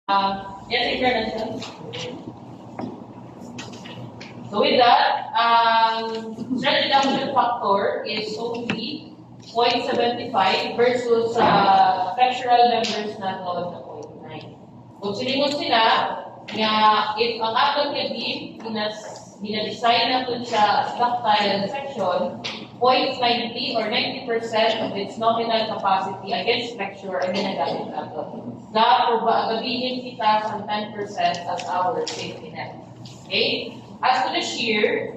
Yes, international. So with that, stress reduction factor is only 0.75 versus flexural members na 12.9. Kung silingon sila, nga if ang atong beam bina-design natin siya as ductile section, 0.90 or 90% of its nominal capacity against flexure ay ginagamit natin. Gabihin kita sa 10% as our safety net. Okay? As to the shear,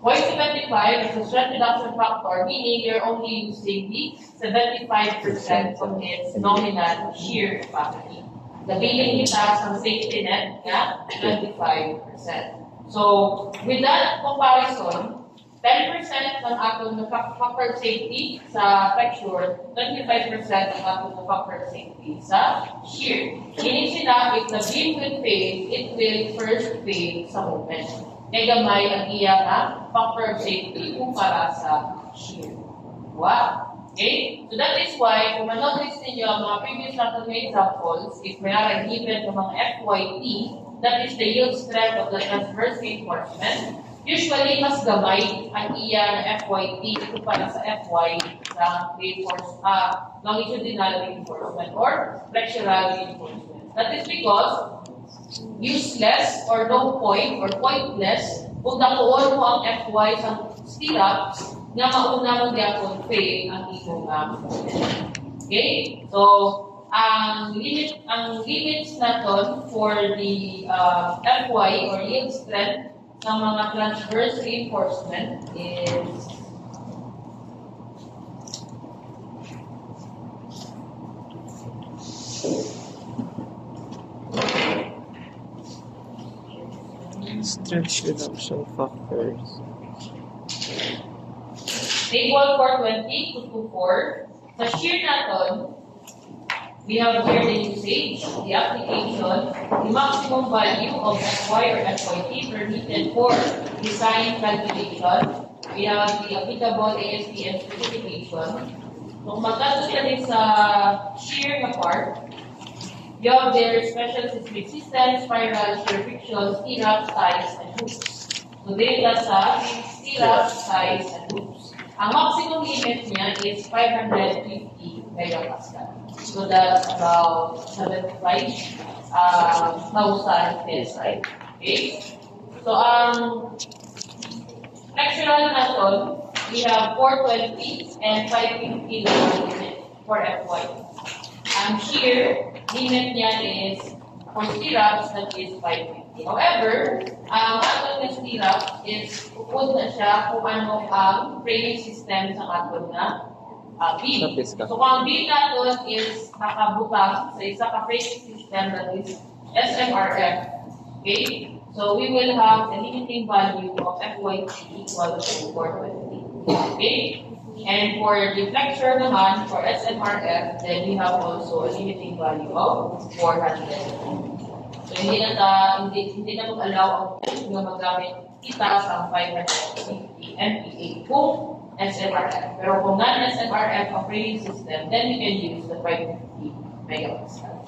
0.75 is a stress reduction factor, meaning you're only using the 75% of its nominal shear capacity. Gabihin kita sa safety net na 25%. So, with that comparison, 10% ng atong factor safety sa flexure, 25% ng atong factor safety sa shear. Meaning sila, if the beam will fail, it will first fail sa moment. Gamay ang iya na factor safety kumpara sa shear. Wow! Okay? So that is why, kung manonood ninyo ang mga previous natin na examples, if may given ng mga FYT, that is the yield strength of the transverse reinforcement, usually, mas gamay ang iya na FYT kumpara sa FY sa longitudinal reinforcement or flexural reinforcement. That is because useless or no point or pointless kung nakuon mo ang FY sa stirrups nga mauna mo gyapon fail ang imong okay? So, ang limits naton for the FY or yield strength ng mga transverse reinforcement is stress reduction factors. Table 420 to 24. Sa shear naton, we have here the usage, the application, the maximum value of FY or FYT permitted for design calculation. We have the applicable ASTM specification. Kung magkatuloy sa shear na part, you have their special seismic systems, spiral, shear friction, stirrups, ties, and hoops. So, dito sa stirrups, ties, and hoops. Ang maximum limit niya is 550 megapascal. So that's about 75,000 psi. Okay? So flexural naton, we have 420 and 550 limit for FY. Ang shear limit niya is for stirrups, that is 550. However, ang aton na stirrup is upod na siya kung ano ang framing system sa aton na beam. So kung ang beam natin is nakabutang sa isa ka framing system that is SMRF. Okay? So we will have the limiting value of FYT equal to 420. Okay? And for the flexure naman, for SMRF, then we have also a limiting value of 400. So hindi na mag-allow ang na magamit kita sa 550 MPa kung SMRF. Pero kung non-SMRF ang framing system, then we can use the 550 megapascal.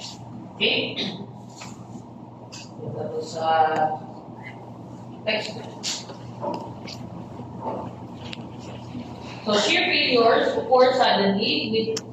Okay? Ito sa text. So shear failures occur suddenly with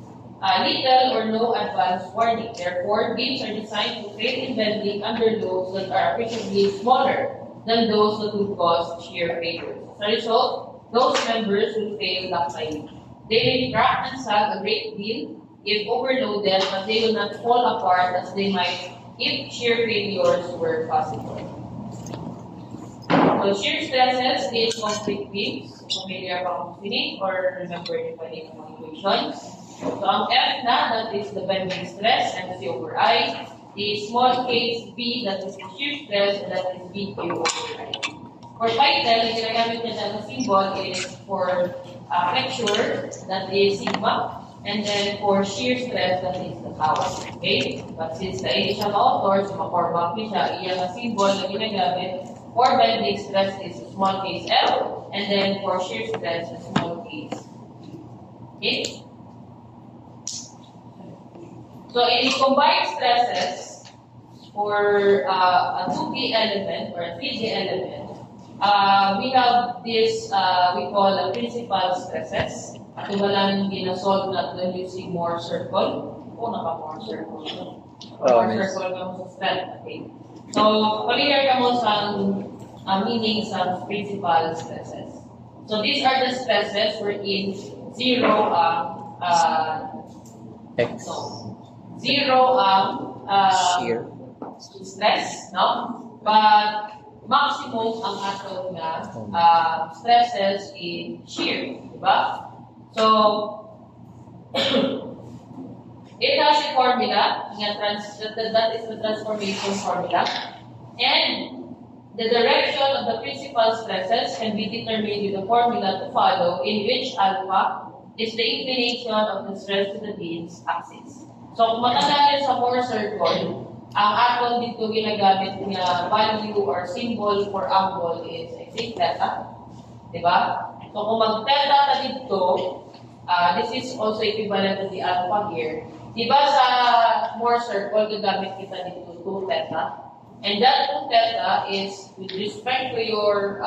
little or no advance warning. Therefore, beams are designed to fail in bending under loads that are appreciably smaller than those that would cause shear failures. As a result, those members will fail ductilely. They may crack and sag a great deal if overloaded, but they will not fall apart as they might if shear failures were possible. So shear stresses in concrete beams. Familiar pa kung sinig or remember niyo pa din ang equations. So ang F na, that is the bending stress, MC over I. The small case B, that is the shear stress, and that is BQ over I. For title, yung ginagamit niya na symbol is for flexure, that is sigma. And then for shear stress, that is the tau. Okay? But since the initial author, so makormak niya siya, iyang na symbol na ginagamit for bending stress is small case L, and then for shear stress, a small case. Okay? So in combined stresses, for a 2D element or a 3D element, we have this we call a principal stresses. Ito walang gina-solve natin using Moore circle. Naka-Moore circle. Moore circle ka mo sa stress. Okay. So, familiar ka mo sa meaning sa principal stresses. So, these are the stresses wherein zero X. Zero Shear. stress, no? But maximum ang ato na stresses in shear, di ba? So, it has a formula, that is the transformation formula, and the direction of the principal stresses can be determined with the formula to follow, in which alpha is the inclination of the stress to the beam's axis. So, kung matandaan sa Moore circle, ang aton dito ginagamit na value or symbol for angle is, I think, theta. Diba? So, kung mag-theta na dito, this is also equivalent to the alpha here. Diba sa Moore circle, gagamit kita dito 2 theta. And that 2 theta is with respect to your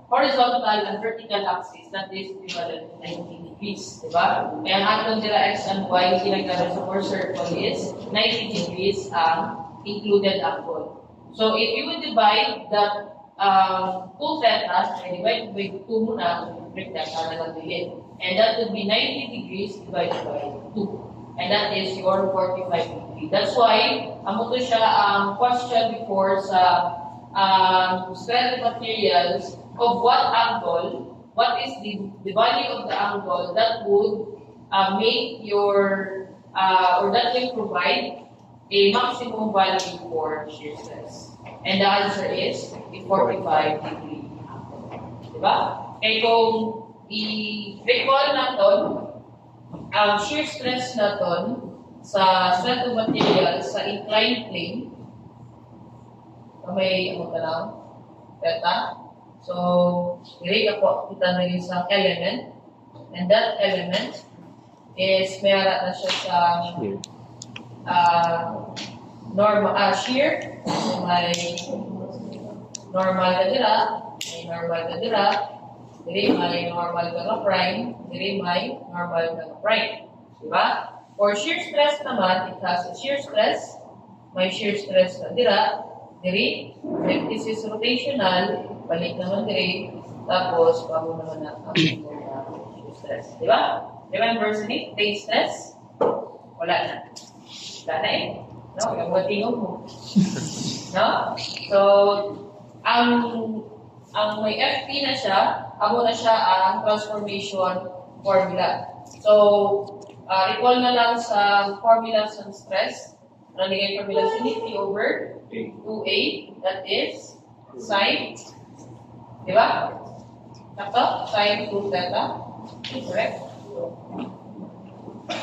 horizontal and vertical axis, that is equivalent to 90 degrees. Diba? Kaya ang aton nila x and y ginagamit sa Moore circle is 90 degrees ang included angle. So, if you would divide that 2 theta, divide by 2 muna, break that na lang din. And that would be 90 degrees divided by 2. And that is your 45 degree. That's why, amo to siya ang question before sa strength materials of what angle, what is the value of the angle that would make your, or that will provide a maximum value for shear stress. And the answer is a 45 degree angle. Diba? Kaya kung i-recall natin, ang shear stress natin sa strength of materials sa inclined plane, may theta. So, i-rate ako, kita na yun sa element. And that element is mayara na siya sa shear. So, may normal ka dira, may normal ka dira, diri may normal ka prime, diri may normal ka prime. Diba? For shear stress naman, it has a shear stress, may shear stress na dira, diri, if this is rotational, balik naman diri, tapos bago naman na ang shear stress. Diba? Remember, plane stress? Wala na. Wala na eh. No? Yung mga tingog mo. No? So, ang may FP na siya, amo na siya ang transformation formula. So, recall na lang sa formula sa stress. Ano naging formula sa P over 2A, that is sine, di ba? Sakto? Sine 2 theta. Correct?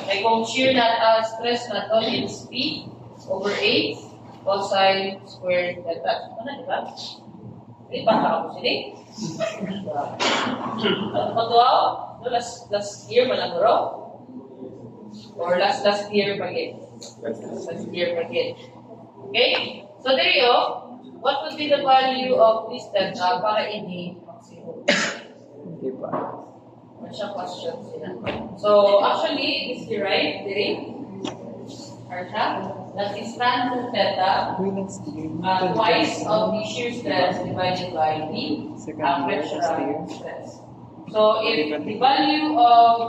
Ay kung shear na stress na to is P over 8 cosine squared theta. Ano, di ba? Di ba ako sila? Ano pa to? Last year malaguro? Or last year pagit? Last year pagit. Okay? So there you go. What would be the value of this theta para ini maximum? Di ba? Ano siya question sila? So actually, it is derived diri. Arsha? That is tan to theta twice of the shear stress divided by the flexural stress. So if the value of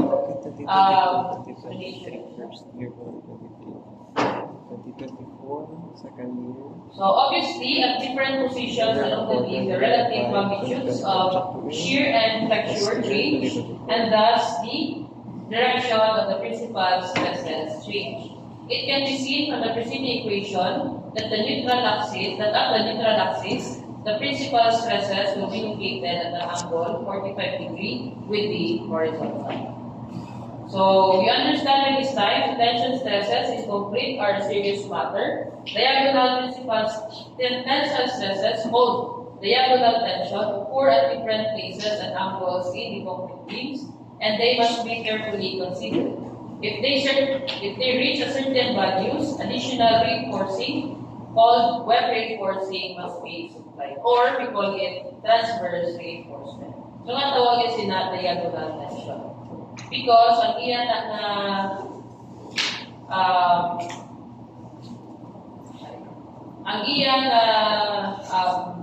so obviously at different positions along the beam, the relative magnitudes of shear and flexure change, and thus the direction of the principal stresses change. It can be seen from the preceding equation that at the neutral axis, the principal stresses will be located at the angle 45 degree with the horizontal. So, you understand at this time, tension stresses in concrete are a serious matter. Diagonal tensile stresses hold diagonal tension occur at different places and angles in the concrete beams, and they must be carefully considered. If they reach a certain values, additional reinforcing called wet reinforcing must be supplied. Or we call it transverse reinforcement. So nga tawagin sina diagonal tension. Because ang iyan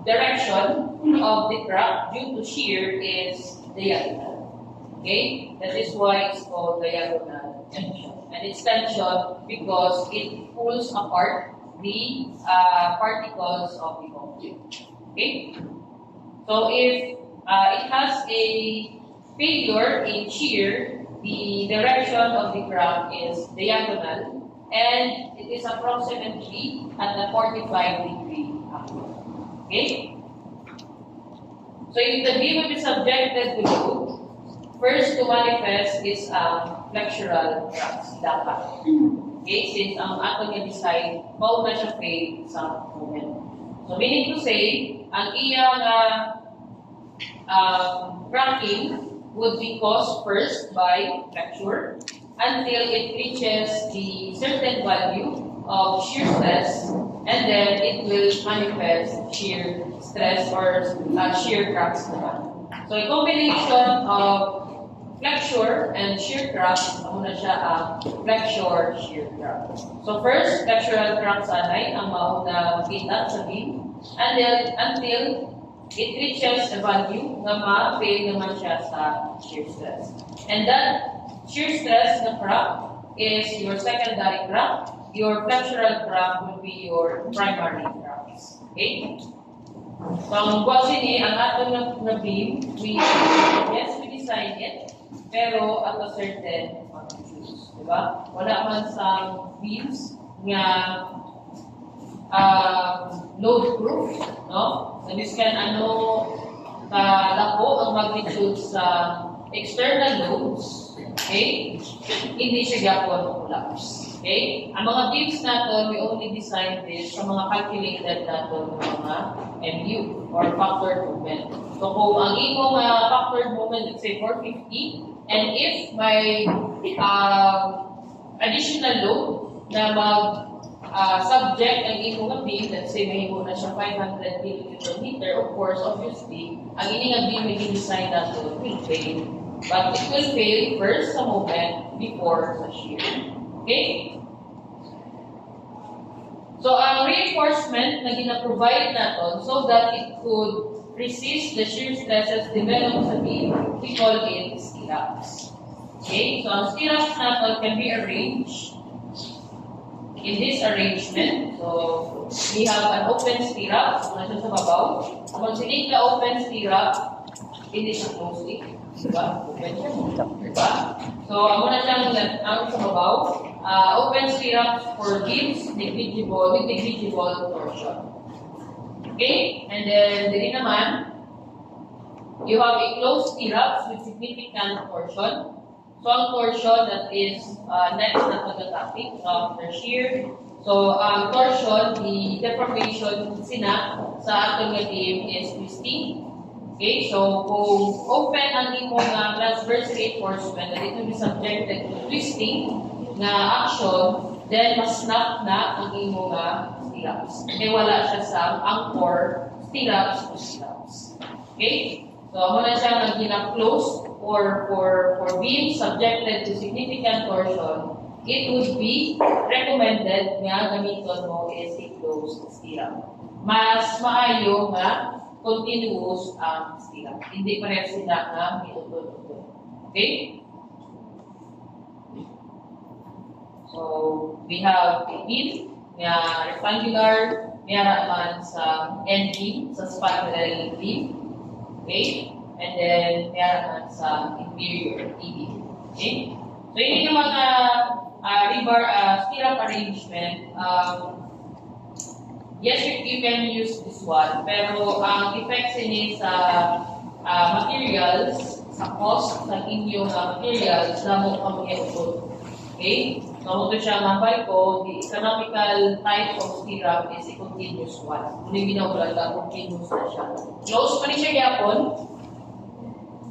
direction of the crack due to shear is diagonal. Okay? That is why it's called diagonal tension. And it's tension because it pulls apart the particles of the concrete. Okay? So if it has a failure in shear, the direction of the crack is diagonal and it is approximately at the 45-degree angle. Okay? So if the beam will be subjected to load, first to manifest is flexural cracks, dapat. Okay, since ang ato nga design, mauna siya fail sa moment. So meaning to say, ang iyang cracking would be caused first by flexure until it reaches the certain value of shear stress, and then it will manifest shear stress or shear cracks naman. So a combination of flexure and shear crack, muna siya flexure shear crack. So first, flexural crack sanay ang mauna kita sa beam until it reaches a value na ma-fail naman siya sa shear stress. And that shear stress na crack is your secondary crack. Your flexural crack will be your primary cracks. Okay? So ang buwasin ang atong na beam, we design it, pero at a certain magnitude. Diba? Wala man sa beams nga load-proof, no? So this can kalako ang magnitude sa external loads, okay? Hindi siya gapon collapse. Okay? Ang mga beams natin, we only design this sa mga calculated natin mga MU or factored movement. So kung ang imong factored movement, let's say 450, and if may additional load na subject ang imong beam, let's say may na siya 500 kN, of course, obviously, ang inyong beam may design natin will fail. But it will fail first sa moment before sa shear. Okay? So, ang reinforcement na gina-provide natin so that it could resist the shear stresses developed sa beam, we call it stirrups. Okay? So, ang stirrups natin can be arranged in this arrangement. So, we have an open stirrup, so nasa sa babaw. Ang sinig na open stirrup, hindi siya closely. Diba? Open siya. Diba? So, ang muna siyang sa babaw. Open stirrups for beams, negligible torsion. Okay? And then, dito naman, you have a closed stirrups with significant torsion. So, ang torsion that is next na topic after shear. So, ang torsion, the deformation sa atong beam is twisting. Okay, so kung open ang imong transverse reinforcement na dito be subjected to twisting na action, then mas-snap na ang imong stirrups. Okay, wala siya sa anchor stirrups to stirrups. Okay, so muna siya nag-closed or for being subjected to significant torsion, it would be recommended nga gamiton mo is a closed stirrup. Mas maayo nga continuous ang stirrup. Hindi pareho sila nga miutod-utod. Okay? So, we have a beam na rectangular, mayroon naman sa end beam, sa spiral beam. Okay? And then, mayroon naman sa inferior E-beam. Okay? So, yun yung mga stirrup arrangement. Yes, you can use this one, pero ang effects niya sa materials, sa cost ng inyong materials, na mo kami i-put. Okay? So, ito siya mapay ko, the economical type of stirrup is a continuous one. Kung hindi ginawala, continuous na siya. Close pa ni siya yapon.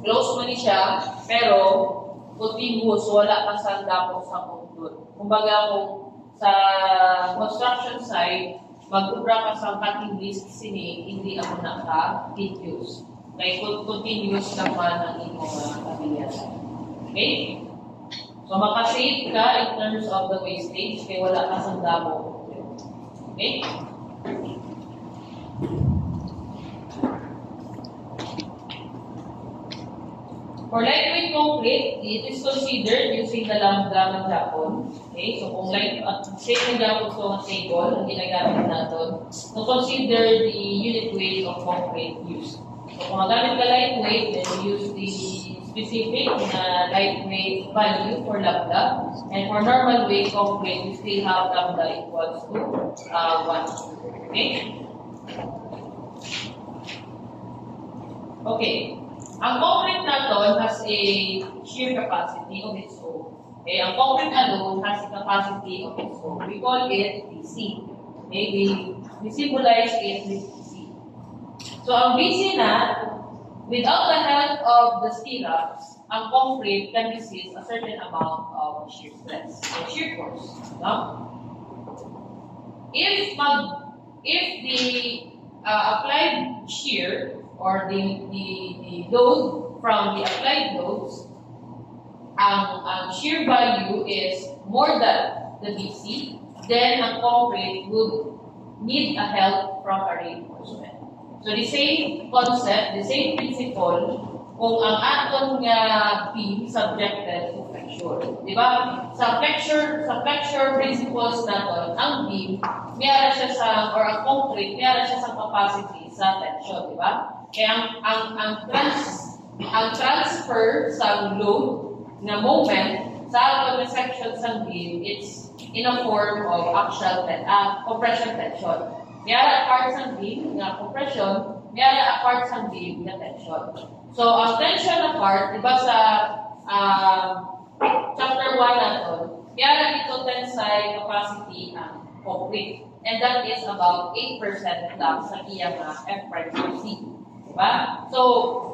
Close pa ni siya, pero continuous, wala pa sa dako sa kundot. Kumbaga kung sa construction site, mag-ubra ka sa cutting list sini, hindi ako naka-reduce. Kaya continuous naman ang inyong kabiyasan. Okay? So, makasave ka in terms of the wastage, kaya wala ka sa damo. Okay? For lightweight concrete, it is considered using the lambda ng Japon. Okay, so kung same ng Japon so ang table, ang ginagamit natin, to consider the unit weight of concrete used. So kung magamit ka lightweight, then you use the specific na lightweight value for lambda. And for normal weight concrete, you still have lambda equals to 1. Okay? Okay. Ang concrete natin has a shear capacity of its own. Okay, ang concrete alone has a capacity of its own. We call it BC. Okay, we symbolize it with BC. So ang BC na, without the help of the stirrups, ang concrete can resist a certain amount of shear stress or shear force. No? If the applied shear or the load from the applied loads, ang shear value is more than the BC, then ang concrete would need a help from a reinforcement. So the same concept, the same principle, kung ang aton nga beam subjected to flexure. Di ba? Sa flexure principles naton, ang beam, mayroon siya sa, or ang concrete, mayroon siya sa capacity sa tension, di ba? Kaya ang transfer sa load na moment sa aton section sa beam, it's in a form of axial compression tension. Mayroon part sa beam na compression, mayroon part sa beam na tension. So, ang tension na part, di ba sa chapter 1 natin, mayroon ito tensile capacity ang concrete. And that is about 8% lang sa iya nga F prime C. Diba? So,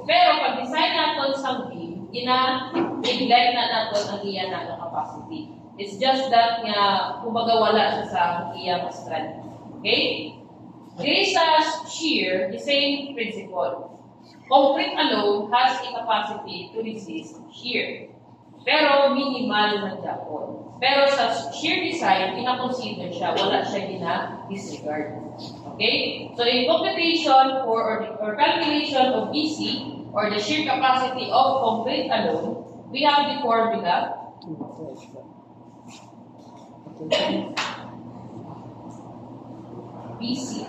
pero pag design natin sa beam, i-neglect na natin ang iya na capacity. It's just that nga, kumbaga wala siya sa iya nga strength. Okay? There is a shear, the same principle. Concrete alone has a capacity to resist shear. Pero minimal ng Japon. Pero sa shear design, ina-consider siya, wala siya gina-disregard. Okay? So in computation or calculation of BC, or the shear capacity of concrete alone, we have the formula. BC.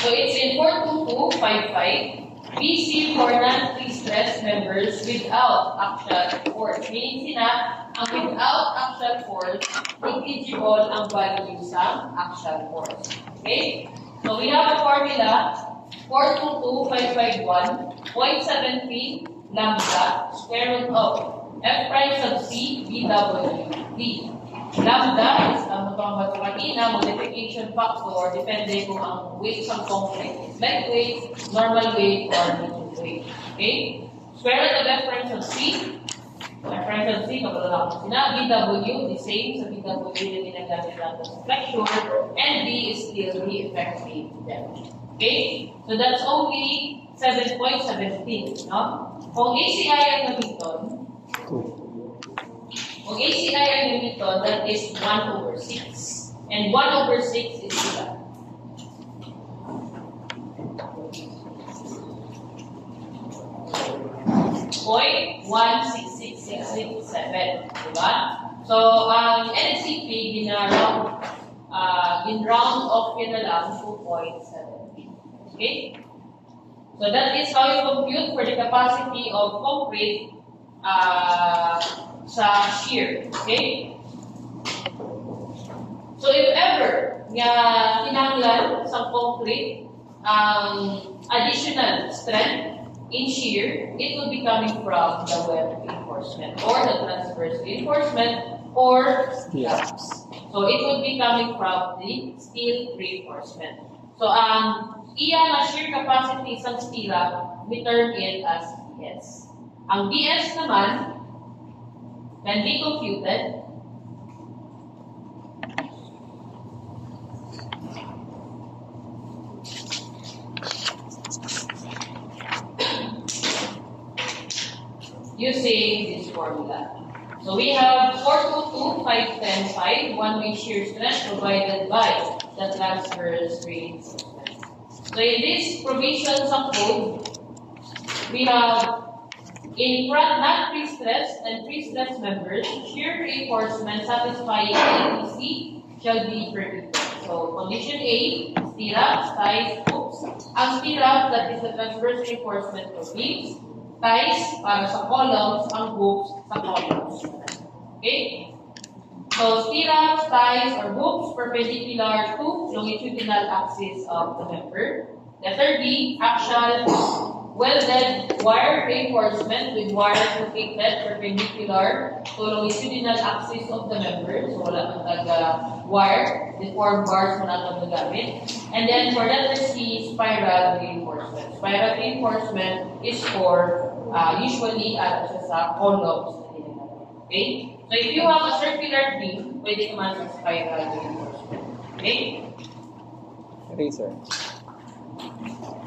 So it's in 42255. BC for non-pre-stress members without axial force. Meaning ang without axial force, negligible ang value sa axial force. Okay? So we have a formula, 422551, 0.73 lambda, square root of F prime sub C, BW, D. Lambda is ang kanina, modification factor, depende kung ang weight sa concrete is light weight, normal weight, or medium weight. Okay? Square root of F prime sub C, F prime sub C, kapag lang ako sinabi, BW, the same sa BW na ginagamit natin sa flexure, and D is still the effective depth. Okay? So that's only 7.17. No? Kung ACI ang gamiton, kung ACI ang gamiton, that is 1/6. And 1/6 is sila. Point 16667. Diba? So, ang NCP, gin-round off yun na lang 2.7. Okay? So, that is how you compute for the capacity of concrete sa shear. Okay? So, if ever nga kinahanglan sa concrete additional strength in shear, it will be coming from the web reinforcement or the transverse reinforcement or slabs. So, it will be coming from the steel reinforcement. So, iya na shear capacity sa steel, we term it as ES. Ang BS naman can be computed using this formula. So we have 422, 510, 5, one-way shear strength provided by the transverse reinforcement. So in this provisions of code, we have in front not pre-stressed and pre-stressed members, shear reinforcement satisfying ABC shall be predicted. So condition A, stirrups, ties, hooks. Ang stirrup, that is the transverse reinforcement for beams. Ties para sa columns, ang hooks sa columns. Okay? So stirrups, ties, or hooks perpendicular to longitudinal axis of the member. Letter B, axial welded wire reinforcement with wires located perpendicular to longitudinal axis of the member. So wala kang taga-wire, deformed bars mo na ito gamit. And then for letter C, spiral reinforcement. Spiral reinforcement is for usually sa columns na ginagawa. Okay? So if you have a circular beam, pwede naman sa spiral reinforcement. Okay? Eraser.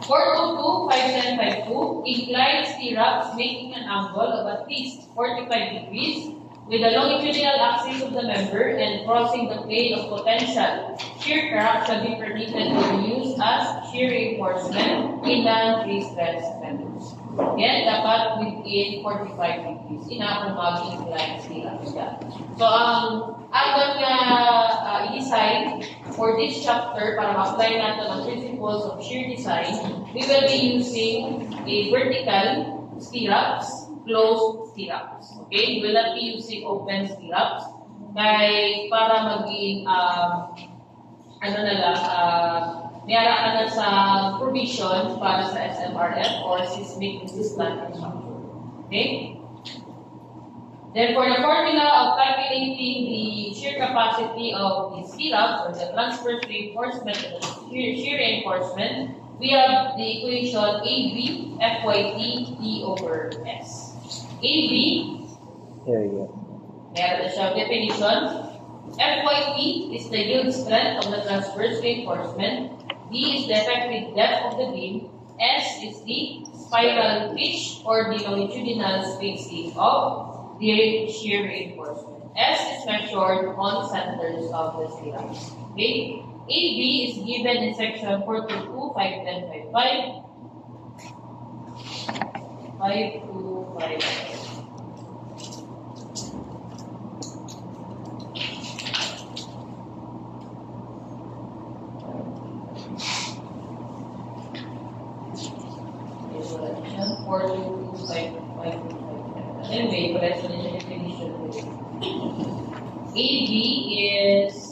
422, 510, 52, inclined stirrups making an angle of at least 45 degrees with the longitudinal axis of the member and crossing the plane of potential. Shear crack shall be permitted to be used as shear reinforcement in non-pre-stressed members. Yan, dapat within 45 degrees. Kung mag-inclined stirrups ka. So, agon nga i-design for this chapter para ma-apply natin ang principles of shear design, we will be using a vertical stirrups, closed stirrups. Okay? We will not be using open stirrups. Kaya para maging, mayara ka na sa provision para sa SMRF or seismic resistant construction. Okay? Then for the formula of calculating the shear capacity of the stirrups or the transverse reinforcement and the shear reinforcement, we have the equation AB FYT T over S. AB, Area. meron na siyang definition. FYT is the yield strength of the transverse reinforcement. D is the effective depth of the beam. S is the spiral pitch or the longitudinal spacing of the shear reinforcement. S is measured on centers of the stirrups. Okay? AB is given in section 422, 510, 55. 5255. Anyway, but that's the definition. AB is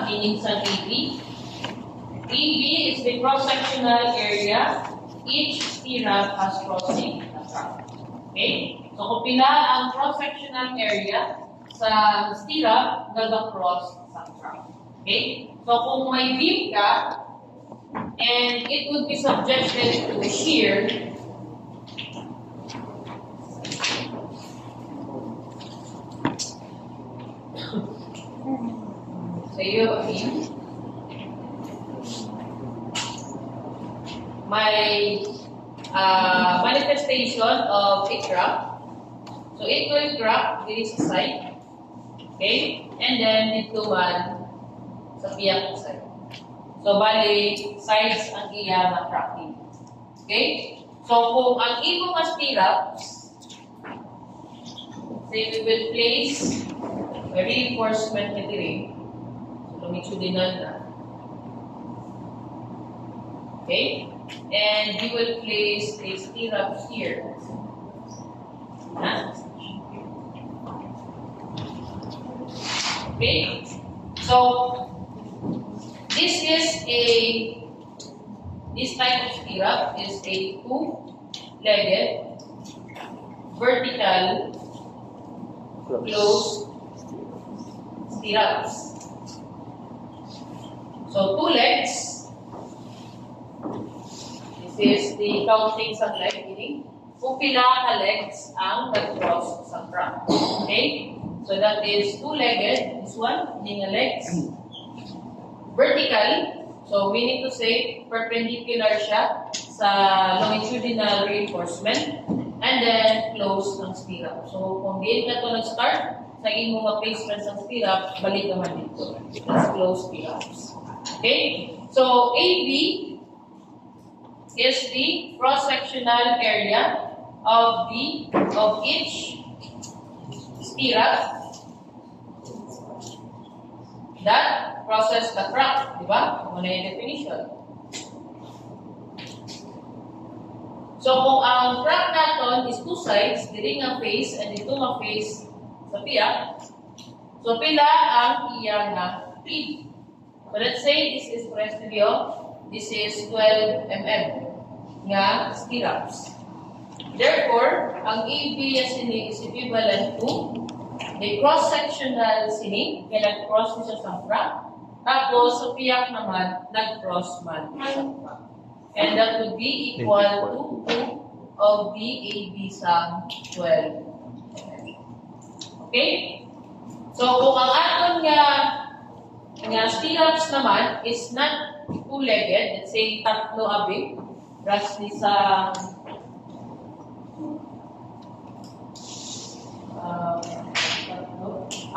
meaning sa AB. AB is the cross-sectional area each stirrup has crossing the track. Okay? So kung pila ang cross-sectional area sa stirrup, gaga-cross sa track. Okay? So kung may beam ka, and it would be subjected to shear, so you have a beam. My manifestation of a crack. So it will crack this side. Okay? And then dito man sa piyak side. So bali, sides ang iya na cracking. Okay? So kung ang imong stirrups, say we will place a reinforcement material. Longitudinal na. Okay? And you will place a stirrup here. Okay? So, this type of stirrup is a two-legged vertical closed stirrups. So, two legs. This is the counting sa leg, meaning kung pila ka legs ang nag-cross sa front. Okay? So, that is two-legged. This one, meaning legs. Vertical. So, we need to say perpendicular siya sa longitudinal reinforcement. And then, close ng stirrup. So, kung diin ka ito nag-start, sa imong mga placement ng stirrup, balik naman dito. Let's close stirrups. Okay? So, AB is the cross-sectional area of each stirrup that crosses the crack. Diba? Muna yung definition. So, kung ang crack natin is two sides, dili nga face and dito nga face sa piyak, so pila ang iya nga feed. So, let's say this is Presbyterian, this is 12 mm nga stirrups. Therefore, ang AB sini is equivalent to the cross-sectional sini, kaya nag-cross siya sa crack, tapos sa piyak naman, nag-cross man sa crack. And that would be equal to 2 of the AB sa 12 mm. Okay? So, kung ang aton nga stirrups naman is not two-legged, let's say tatlo abi, roughly sa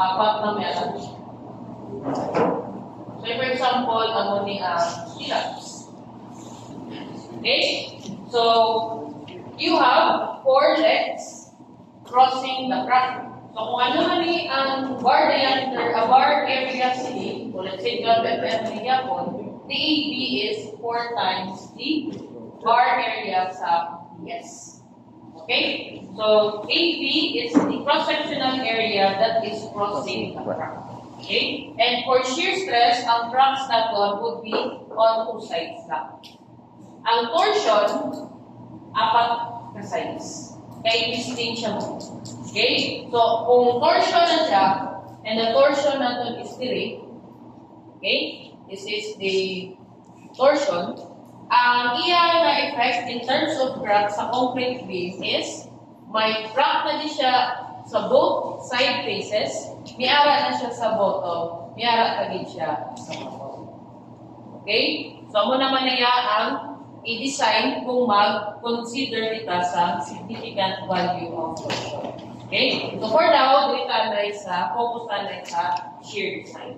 apat na meron. So, for example, ano ni stirrups. Okay? So, you have 4 legs crossing the crack. So, kung ano man ni ang bar diameter, a bar area sini, so let's say 12 mm ni Yapon, the AB is 4 times the bar area sa DS. Okay? So, AB is the cross-sectional area that is crossing the crack. Okay? And for shear stress, ang cracks natin would be on 2 sides lang. Ang torsion, 4 na sides. Kaya distinct siya mo. Okay? So, kung torsion na siya, and the torsion natin is 3, okay? This is the torsion. Ang iya na effect in terms of crack sa concrete beam is may crack na di siya sa both side faces, miara na siya sa bottom, miara pa din siya sa bottom. Okay? So, mo naman niya ang i-design kung mag-consider kita sa significant value of torsion. Okay? So, for now, dito na sa focus na sa shear design.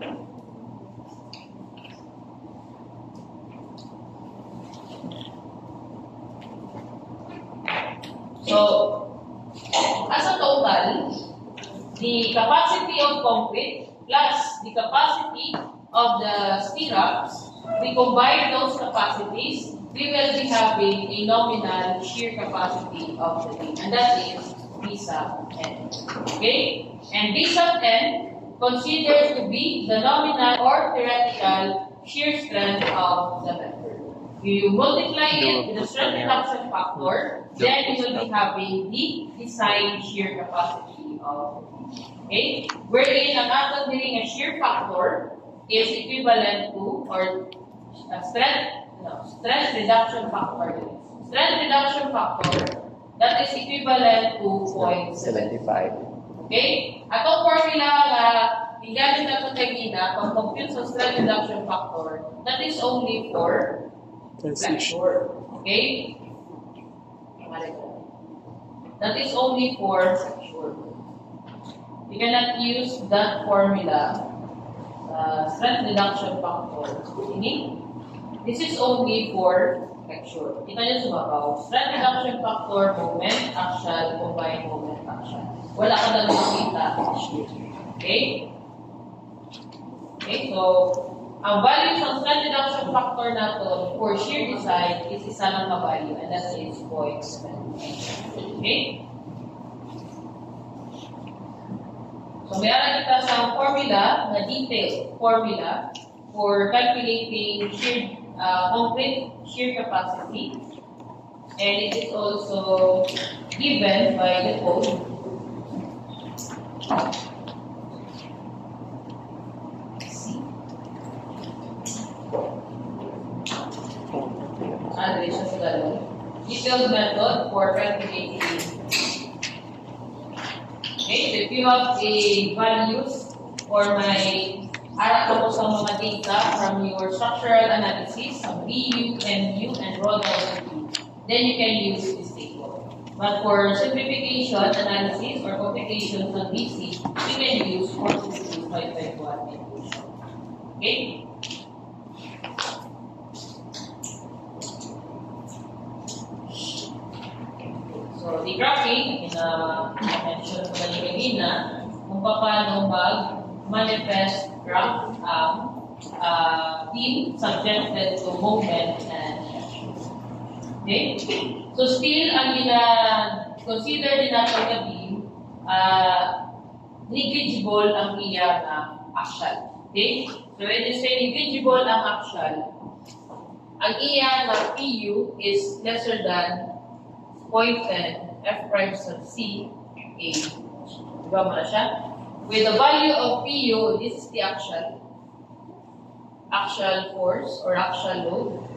So, as a total, the capacity of concrete plus the capacity of the stirrups, we combine those capacities, we will be having a nominal shear capacity of the beam, and that is B sub n. Okay? And B sub n considered to be the nominal or theoretical shear strength of the member. You multiply it with the strength reduction factor, then you will be having the design shear capacity of the beam. Okay? Wherein ang aton dili nga shear factor is equivalent to, or stress reduction factor. Stress reduction factor, that is equivalent to 0.75. Okay? Atong formula na gigamit nato kay Gina, pag compute sa stress reduction factor, that is only for flexure. Okay? That is only for flexure. You cannot use that formula, stress reduction factor. Meaning, this is only for flexure. Kita niyo sumabaw. Stress reduction factor, moment, action, combined moment, action. Wala ka na makita. Okay? Okay, so, ang value ng stress reduction factor natin for shear design is isa lang na value, and that is 0.7. Okay? So meron kita sa formula, na detailed formula for calculating concrete shear capacity. And it is also given by the code. Siya sa galon. Detailed method for calculating. Okay, so if you have a values or may harap ako sa mga data from your structural analysis of BU, MU, and raw density, then you can use this table. But for simplification, analysis, or computations on BC, you can use 462.551 equation. Okay? So, the graphing, mention ko kanina, kung paano mag-manifest graph ang beam subjected to movement and pressure. Okay? So, still, ang consider din natin na beam, negligible ang iya na action. Okay? So, when you say negligible ang action, ang iya na PU is lesser than 0.10 F prime sub C A. Diba mo na siya? With the value of PU, this is the axial force or axial load.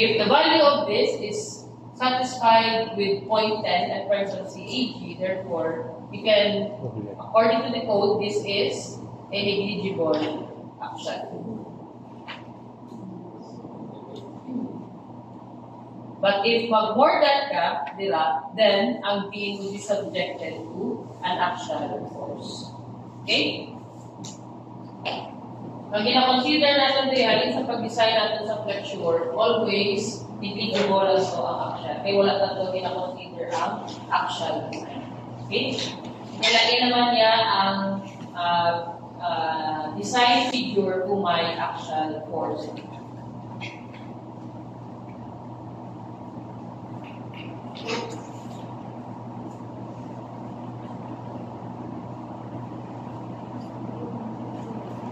If the value of this is satisfied with 0.10 F prime sub C AG, therefore, you can, according to the code, this is a negligible axial. But if more than ka, then ang beam will be subjected to an axial force. Okay? Ang gina-consider natin diyan sa pag-design natin sa flexure, always negligible also ang axial. Kaya wala na ito gina-consider ang axial design. Okay? Nilagay naman niya ang design figure kung may axial force.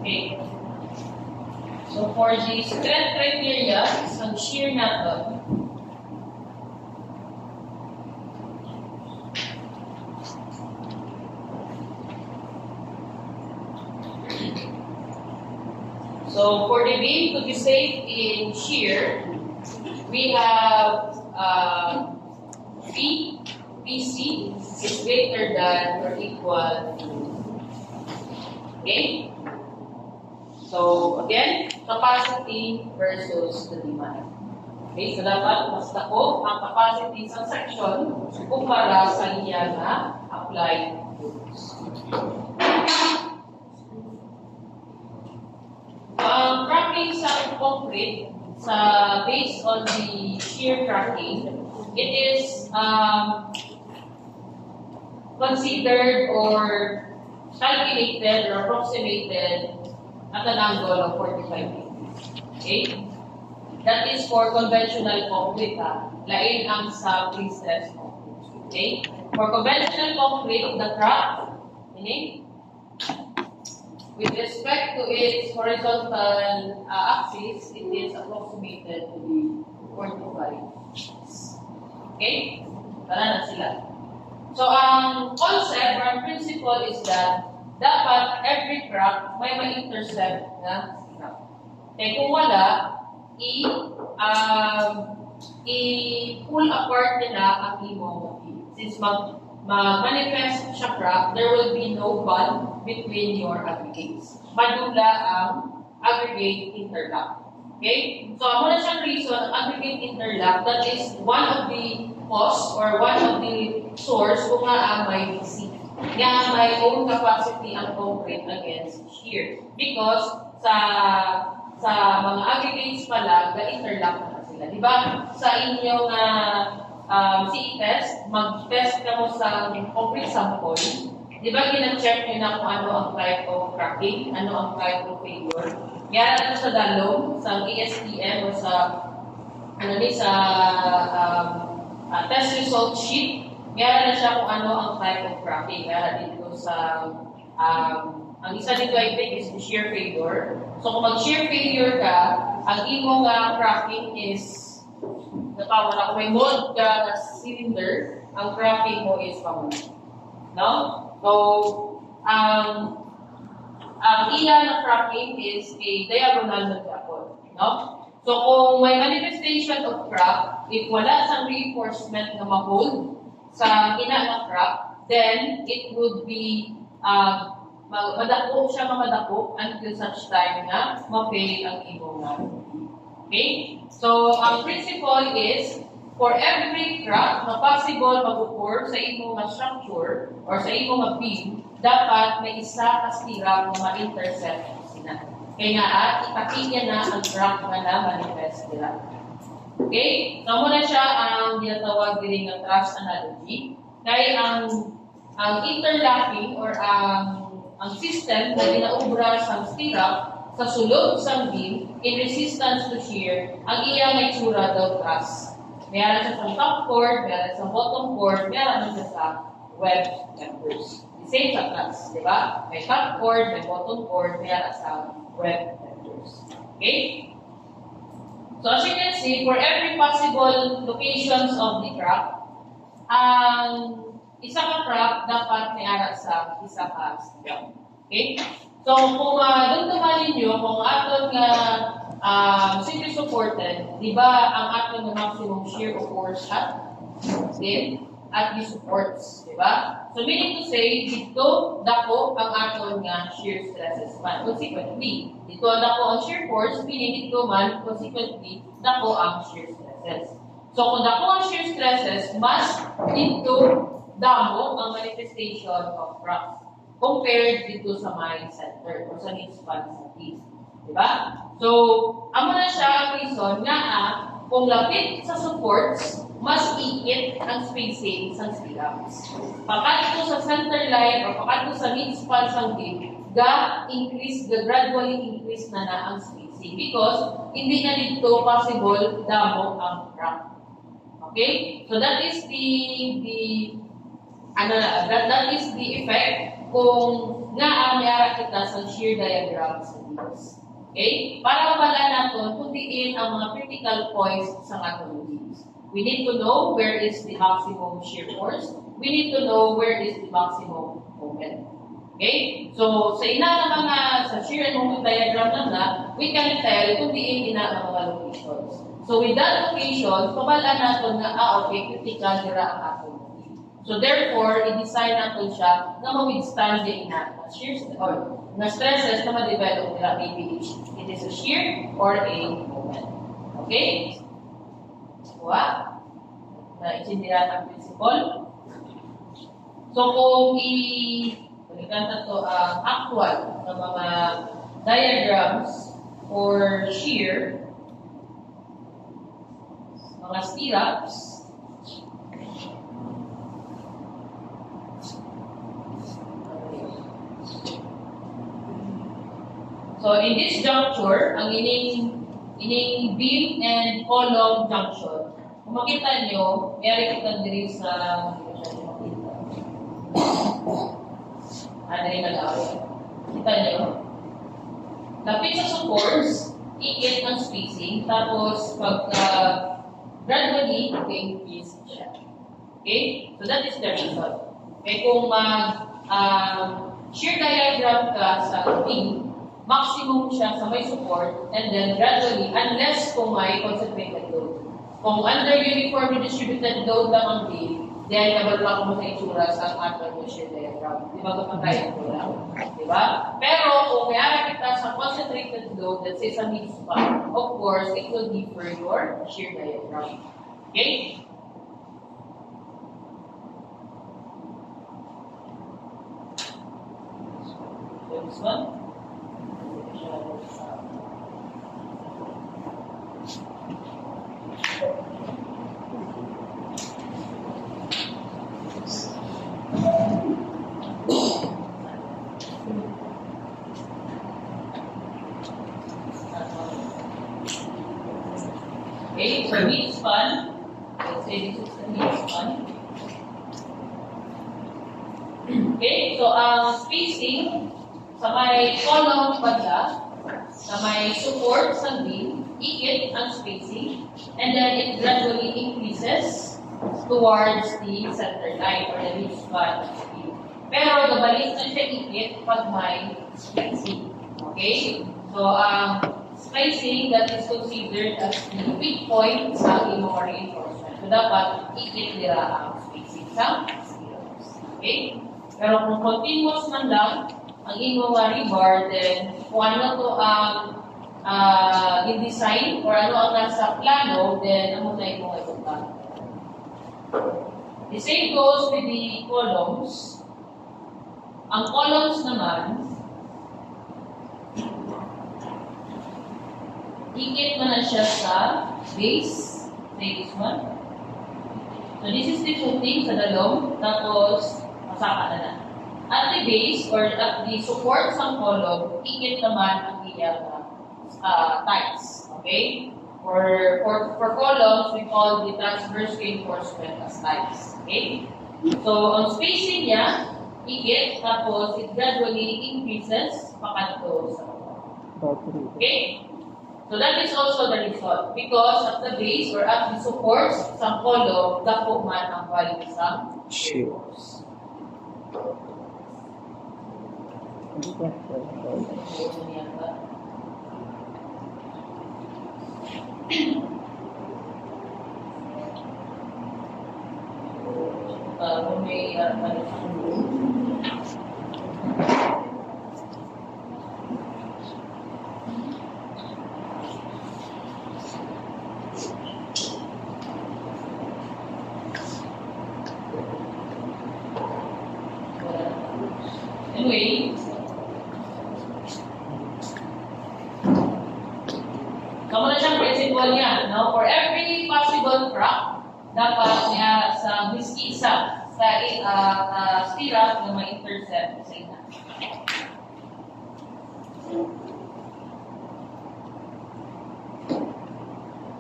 Okay. So for the strength criteria, isang shear method. So for the beam to be safe in shear, we have PC is greater than or equal to. Okay? So, again, capacity versus the demand. Okay, so dapat basta ko ang capacity sa section kumpara sa iya na applied loads. Ang cracking sa concrete, based on the shear cracking, it is considered or calculated or approximated at an angle of 45 degrees. Okay? That is for conventional concrete. Lain ang sa pre-stress concrete. Okay? For conventional concrete, the crack, meaning, with respect to its horizontal axis, it is approximated to be 45 degrees. Okay? Tara na sila. So, ang concept or ang principle is that dapat every crack may ma-intercept na crack. Kaya kung wala, i-pull apart nila ang imong beam. Since mag-manifest siya crack, there will be no bond between your aggregates. Madula ang aggregate interlock. Okay? So, muna siyang reason, aggregate interlock, that is one of the cause or one of the source kung nga may DC. Nga may own capacity ang concrete against shear. Because sa mga aggregates pala, na-interlock na sila. Di ba? Sa inyo na CE-test, mag-test ka mo sa concrete sample. Di ba gina-check nyo na kung ano ang type of cracking, ano ang type of failure? Yara na sa dalong, sa ASTM o sa test result sheet, meron na siya kung ano ang type of cracking. Kaya dito dito sa ang isa dito I think is the shear failure. So kung mag-shear failure ka, ang imong cracking is natawa na kung may mold ka na cylinder, ang cracking mo is pamuli. No? So, ang iya na cracking is a diagonal na diapol. No? So, kung may manifestation of crack, if wala sang reinforcement na ma-hold sa ina ng crack, then it would be madako siya mamadako until such time na ma-fail ang imong okay? So, ang principle is, for every crack na possible mag-occur sa imong structure or sa imong beam, dapat may isa ka sira na ma-intercept sina. Kaya nga, ipakita na ang crack na na-manifest nila. Okay? So, muna siya ang ginatawag din ng truss analogy. Kaya ang interlocking or ang system na ginaubra sa stirrup sa sulod sa beam in resistance to shear, ang iya may tsura daw truss. Mayroon siya sa top chord, mayroon sa bottom chord, mayroon siya sa web members. The same sa truss, di ba? May top chord, may bottom chord, mayroon sa web members. Okay? So as you can see, for every possible locations of the crack, ang isa ka crack dapat may ara sa isa ka stirrup. Okay? So, kung dumduman ninyo, kung aton nga simply supported, di ba ang aton nga maximum shear occurs at the supports, di ba? So, meaning to say, dito dako ang aton nga shear stresses man. Consequently, dito dako ang shear force, meaning dito man, consequently, dako ang shear stresses. So, kung dako ang shear stresses, mas dito damo ang manifestation of cracks compared dito sa my center or sa mid-span sa teeth. Diba? So, amo na siya ang reason nga kung lapit sa supports, mas iit ang spacing sa stirrups. Pagkat sa center line o pagkat sa mid-span sa teeth, gradually increase na ang spacing because hindi na dito possible damo ang crack. Okay? So, that is that is the effect kung naamyara kita sa shear diagram sa beams. Okay? Para mabala natin, kundiin ang mga critical points sa atong beams. We need to know where is the maximum shear force. We need to know where is the maximum moment. Okay? So, sa ina ng mga sa shear and moment diagram lang na, we can tell kundiin ina ang mga locations. So, with that location, pabala natin na, okay, critical dira ang atong. So therefore, i-design natin siya na ma-withstand din na shear or na stresses na ma-develop nila maybe it is a shear or a moment. Okay? What? Na-itindira ang principle. So kung i-kanta to actual na mga diagrams for shear, mga stirrups, so in this juncture, ang ining beam and column junction, kung makita nyo, mayroon kita diri sa diri nag-away. Kita nyo? Lapit sa supports, iit ang spacing, tapos gradually, increase siya. Okay? So that is the result. Okay, kung shear diagram ka sa beam, maximum siya sa may support, and then gradually, unless kung may concentrated load. Kung under uniformly distributed load lang ang beam, then nabalik mo sa itsura sa ating shear diagram. Di ba kapag ko lang? Di ba? Pero kung may ara kita sa concentrated load, let's say sa mid-span, of course, it will differ your shear diagram. Okay? This one. Okay, so mid-span. Let's say this is the mid-span. Okay, so ang spacing sa may column banda, sa may support sa beam, ikit ang spacing, and then it gradually increases towards the center line or the least span of the beam. Pero gabalik na siya ikit pag may spacing. Okay? So ang spacing that is considered as the weak point sa imong reinforcement. So dapat ikit nila ang spacing sa spirals. Okay? Pero kung continuous man lang ang imong rebar, then kung ano to ang in-design or ano ang nasa plano, then ano na imong itutan. The same goes with the columns. Ang columns naman, ikit mo na siya sa base. Say this one. So this is the footing sa dalong, tapos masaka na na. At the base or at the support sa column, ikit naman ang iyang ties. Okay? For columns, we call the transverse reinforcement as ties. Okay? So on spacing niya, ikit, tapos it gradually increases pakanto sa column. Okay? So that is also the result because at the base or at the supports sa column, dako man ang value sa shears. May anyway, kamo na siyang principle niya, no? For every possible crack, dapat niya sa miski isa sa stirrup na ma-intercept sa ina.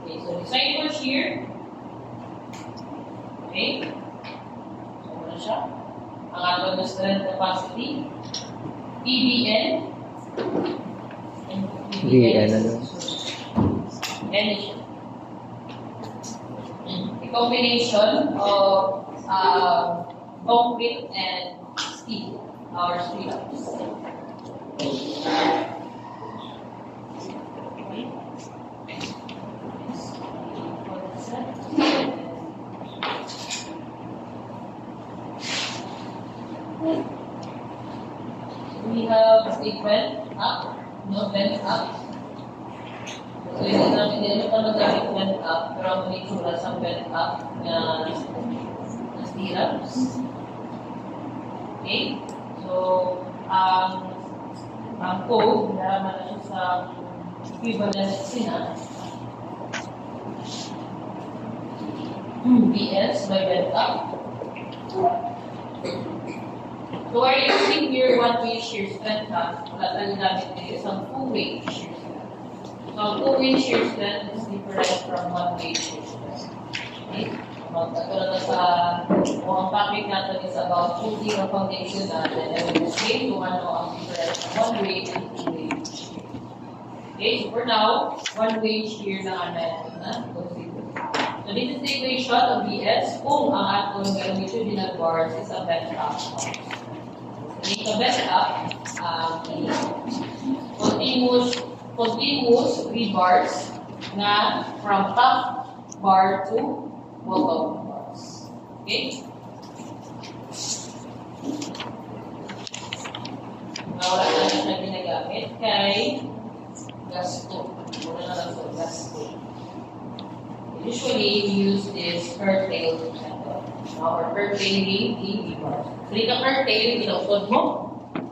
Okay, so design for shear. Okay. So, ano siya? Ang ating strength capacity, EBN, and BN ano? energy. A combination of concrete and steel, our stirrups. We have a bend up, no bend up. So hindi namin pa nagamit bend up, pero ang itsura sa bend up na stirrups. Okay? So, ang code, naraman na siya sa equivalency na. BS by bend up. So we're using here one-way shear strength ha. Wala tayo gamit dito isang two-way shear strength. So ang two-way shear strength is different from one-way shear strength. Okay? Magkatulad na sa ang topic natin is about putting a foundation natin. And we will explain kung ano ang difference from one-way and two-way shear. Okay, so for now, one-way shear na natin na consider. So this is the equation of BS kung ang atong longitudinal bars is a bent up. Make a bend up, continuous rebars na from top bar to bottom bars. Okay? Wala na siya ginagamit kay gasto. Wala na lang sa gasto. Usually, we use this curtailed method or curtailing the rebars. So, hindi ka curtail, inautod mo